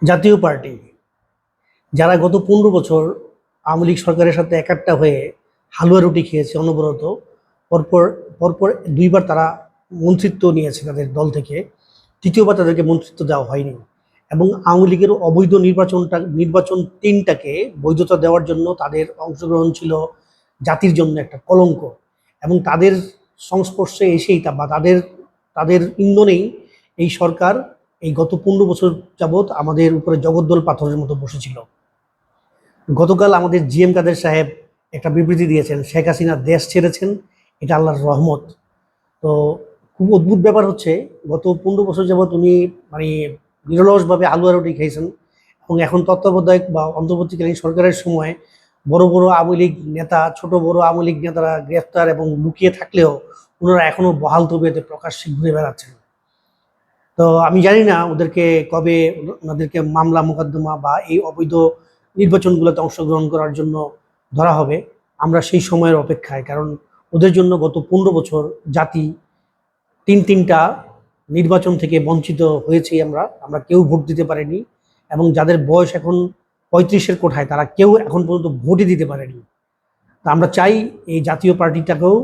জাতীয় পার্টি যারা গত 15 বছর আওয়ামী লীগ সরকারের সাথে একাট্টা হয়ে হালুয়া রুটি খেয়েছে অনবরত, পরপর পরপর দুইবার তারা মন্ত্রিত্ব নিয়েছে তাদের দল থেকে। তৃতীয়বার তাদেরকে মন্ত্রিত্ব দেওয়া হয়নি এবং আওয়ামী লীগের অবৈধ নির্বাচন তিনটাকে বৈধতা দেওয়ার জন্য তাদের অংশগ্রহণ ছিল জাতির জন্য একটা কলঙ্ক। এবং তাদের সংস্পর্শে এসেই বা তাদের তাদের ইন্ধনেই এই সরকার এই গত 15 বছর যাবৎ আমাদের উপরে জগদ্দল পাথরের মতো বসেছিল। গতকাল আমাদের জিএম কাদের সাহেব একটা বিবৃতি দিয়েছেন, শেখ হাসিনা দেশ ছেড়েছেন, এটা আল্লাহর রহমত। তো খুব অদ্ভুত ব্যাপার হচ্ছে, গত 15 বছর যাবৎ উনি মানে নিরলসভাবে আলুয়া রুটি খেয়েছেন এবং এখন তত্ত্বাবধায়ক বা অন্তর্বর্তীকালীন সরকারের সময় বড় বড় আওয়ামী লীগ নেতা, ছোট বড় আওয়ামী লীগ নেতারা গ্রেফতার এবং লুকিয়ে থাকলেও ওনারা এখনো বহাল তবিয়তে প্রকাশ্যে ঘুরে বেড়াচ্ছেন। তো আমি জানি না ওদেরকে কবে ওনাদেরকে মামলা মোকদ্দমা বা এই অবৈধ নির্বাচনগুলোতে অংশগ্রহণ করার জন্য ধরা হবে। আমরা সেই সময়ের অপেক্ষায়, কারণ ওদের জন্য গত 15 বছর জাতি তিনটা নির্বাচন থেকে বঞ্চিত হয়েছি। আমরা আমরা কেউ ভোট দিতে পারিনি এবং যাদের বয়স এখন 35-এর কোঠায় তারা কেউ এখন পর্যন্ত ভোটই দিতে পারেনি। তা আমরা চাই এই জাতীয় পার্টিটাকেও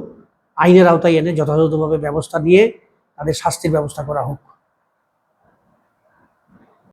আইনের আওতায় এনে যথাযথভাবে ব্যবস্থা নিয়ে তাদের শাস্তির ব্যবস্থা করা হোক।